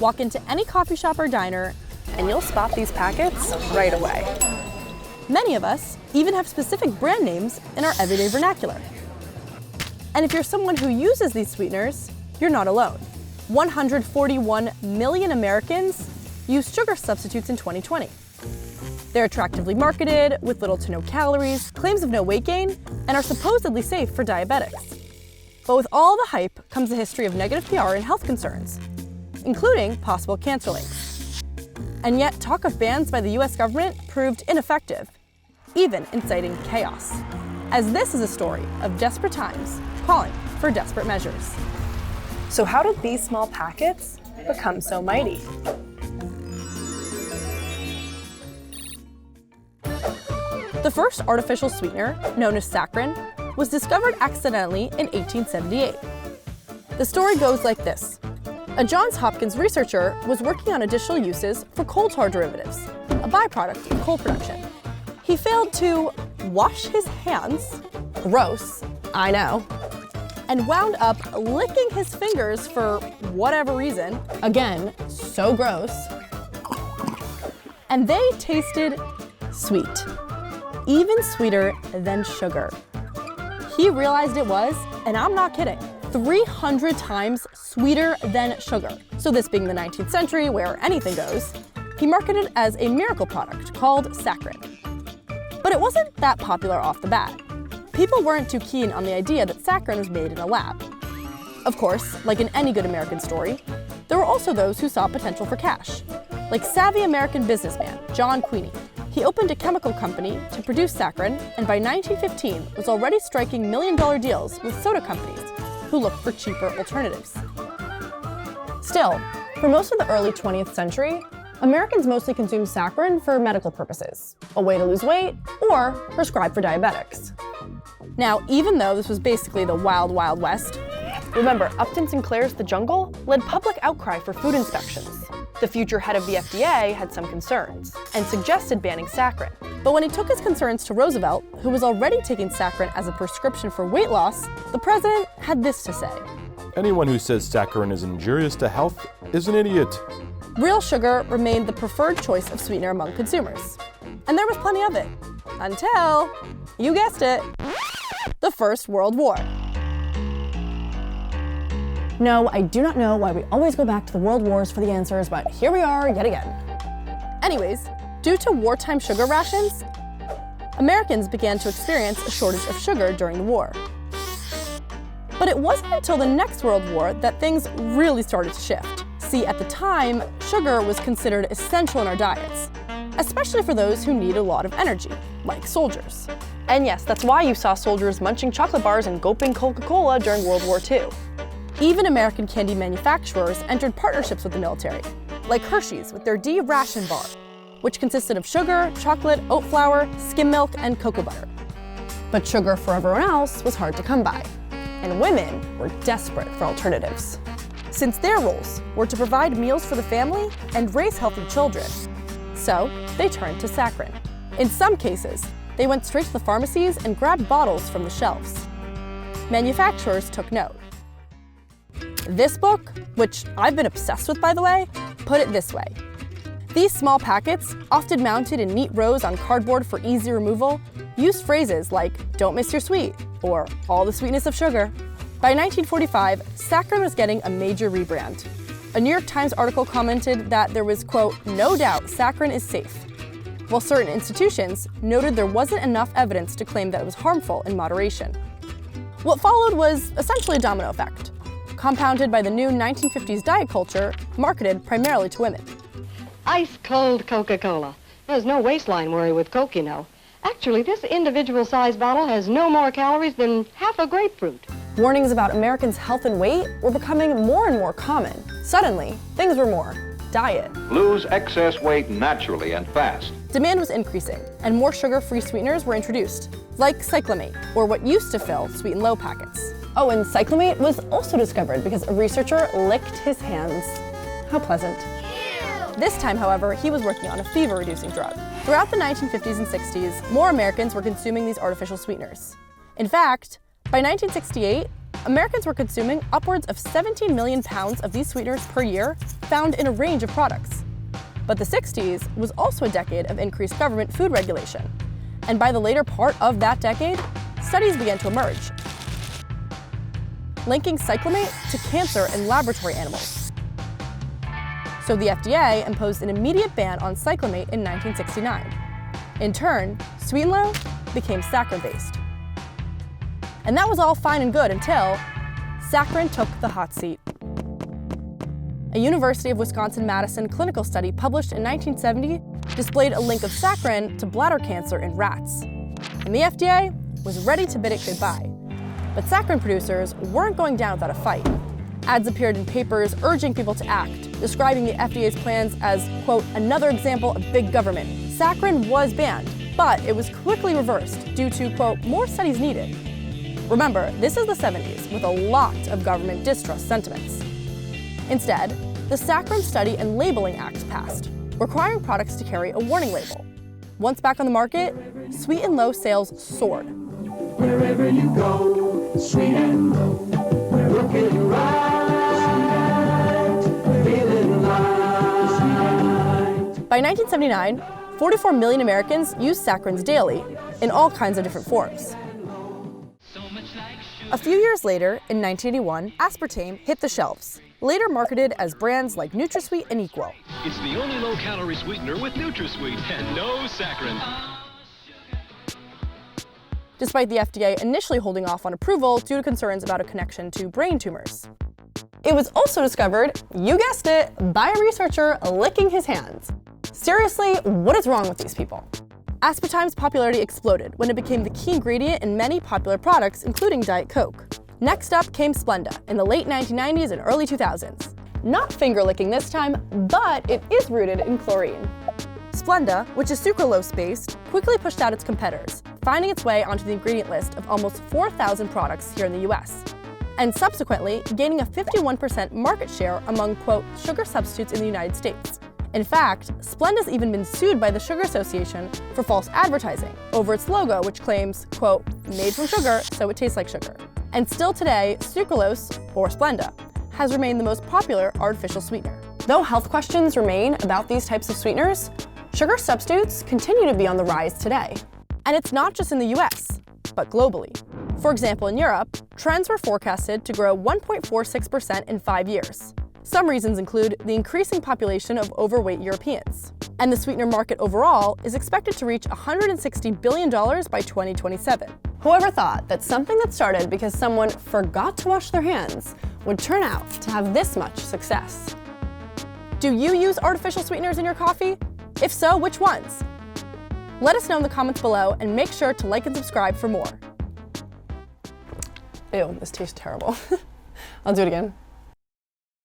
Walk into any coffee shop or diner, and you'll spot these packets right away. Many of us even have specific brand names in our everyday vernacular. And if you're someone who uses these sweeteners, you're not alone. 141 million Americans used sugar substitutes in 2020. They're attractively marketed, with little to no calories, claims of no weight gain, and are supposedly safe for diabetics. But with all the hype comes a history of negative PR and health concerns, including possible cancer links. And yet, talk of bans by the US government proved ineffective, even inciting chaos. As this is a story of desperate times calling for desperate measures. So how did these small packets become so mighty? The first artificial sweetener, known as saccharin, was discovered accidentally in 1878. The story goes like this. A Johns Hopkins researcher was working on additional uses for coal tar derivatives, a byproduct of coal production. He failed to wash his hands, gross, I know, and wound up licking his fingers for whatever reason, again, so gross, and they tasted sweet, even sweeter than sugar. He realized it was, and I'm not kidding, 300 times sweeter than sugar. So this being the 19th century, where anything goes, he marketed it as a miracle product called Saccharin. But it wasn't that popular off the bat. People weren't too keen on the idea that saccharin was made in a lab. Of course, like in any good American story, there were also those who saw potential for cash, like savvy American businessman John Queeny. He opened a chemical company to produce saccharin, and by 1915 was already striking million-dollar deals with soda companies who looked for cheaper alternatives. Still, for most of the early 20th century, Americans mostly consumed saccharin for medical purposes, a way to lose weight, or prescribed for diabetics. Now, even though this was basically the wild, wild west, remember, Upton Sinclair's The Jungle led public outcry for food inspections. The future head of the FDA had some concerns and suggested banning saccharin. But when he took his concerns to Roosevelt, who was already taking saccharin as a prescription for weight loss, the president had this to say. Anyone who says saccharin is injurious to health is an idiot. Real sugar remained the preferred choice of sweetener among consumers. And there was plenty of it. Until, you guessed it, the First World War. No, I do not know why we always go back to the world wars for the answers, but here we are yet again. Anyways, due to wartime sugar rations, Americans began to experience a shortage of sugar during the war. But it wasn't until the next World War that things really started to shift. See, at the time, sugar was considered essential in our diets, especially for those who need a lot of energy, like soldiers. And yes, that's why you saw soldiers munching chocolate bars and gulping Coca-Cola during World War II. Even American candy manufacturers entered partnerships with the military, like Hershey's with their D ration bar, which consisted of sugar, chocolate, oat flour, skim milk, and cocoa butter. But sugar for everyone else was hard to come by, and women were desperate for alternatives, since their roles were to provide meals for the family and raise healthy children. So they turned to saccharin. In some cases, they went straight to the pharmacies and grabbed bottles from the shelves. Manufacturers took note. This book, which I've been obsessed with by the way, put it this way. These small packets, often mounted in neat rows on cardboard for easy removal, use phrases like, "Don't miss your sweet," or "all the sweetness of sugar." By 1945, saccharin was getting a major rebrand. A New York Times article commented that there was, quote, "no doubt saccharin is safe," while certain institutions noted there wasn't enough evidence to claim that it was harmful in moderation. What followed was essentially a domino effect, compounded by the new 1950s diet culture marketed primarily to women. Ice-cold Coca-Cola. There's no waistline worry with Coke, you know. Actually, this individual-sized bottle has no more calories than half a grapefruit. Warnings about Americans' health and weight were becoming more and more common. Suddenly, things were more diet. Lose excess weight naturally and fast. Demand was increasing, and more sugar-free sweeteners were introduced, like Cyclamate, or what used to fill Sweet and Low packets. Oh, and Cyclamate was also discovered because a researcher licked his hands. How pleasant. This time, however, he was working on a fever-reducing drug. Throughout the 1950s and 60s, more Americans were consuming these artificial sweeteners. In fact, by 1968, Americans were consuming upwards of 17 million pounds of these sweeteners per year, found in a range of products. But the 60s was also a decade of increased government food regulation. And by the later part of that decade, studies began to emerge, linking cyclamate to cancer in laboratory animals. So the FDA imposed an immediate ban on cyclamate in 1969. In turn, Sweet 'n Low became saccharin-based. And that was all fine and good until saccharin took the hot seat. A University of Wisconsin-Madison clinical study published in 1970 displayed a link of saccharin to bladder cancer in rats. And the FDA was ready to bid it goodbye. But saccharin producers weren't going down without a fight. Ads appeared in papers urging people to act, describing the FDA's plans as, quote, another example of big government. Saccharin was banned, but it was quickly reversed due to, quote, more studies needed. Remember, this is the 70s with a lot of government distrust sentiments. Instead, the Saccharin Study and Labeling Act passed, requiring products to carry a warning label. Once back on the market, Sweet 'n Low sales soared. Wherever you go, Sweet 'n Low, we're looking right, feeling light. By 1979, 44 million Americans used saccharins daily in all kinds of different forms. A few years later, in 1981, aspartame hit the shelves, later marketed as brands like NutraSweet and Equal. It's the only low-calorie sweetener with NutraSweet and no saccharin. Despite the FDA initially holding off on approval due to concerns about a connection to brain tumors. It was also discovered, you guessed it, by a researcher licking his hands. Seriously, what is wrong with these people? Aspartame's popularity exploded when it became the key ingredient in many popular products, including Diet Coke. Next up came Splenda in the late 1990s and early 2000s. Not finger-licking this time, but it is rooted in chlorine. Splenda, which is sucralose-based, quickly pushed out its competitors, finding its way onto the ingredient list of almost 4,000 products here in the US, and subsequently gaining a 51% market share among, quote, sugar substitutes in the United States. In fact, Splenda's even been sued by the Sugar Association for false advertising over its logo, which claims, quote, made from sugar, so it tastes like sugar. And still today, sucralose, or Splenda, has remained the most popular artificial sweetener. Though health questions remain about these types of sweeteners, sugar substitutes continue to be on the rise today. And it's not just in the US, but globally. For example, in Europe, trends were forecasted to grow 1.46% in 5 years. Some reasons include the increasing population of overweight Europeans. And the sweetener market overall is expected to reach $160 billion by 2027. Whoever thought that something that started because someone forgot to wash their hands would turn out to have this much success? Do you use artificial sweeteners in your coffee? If so, which ones? Let us know in the comments below and make sure to like and subscribe for more. Ew, this tastes terrible. I'll do it again.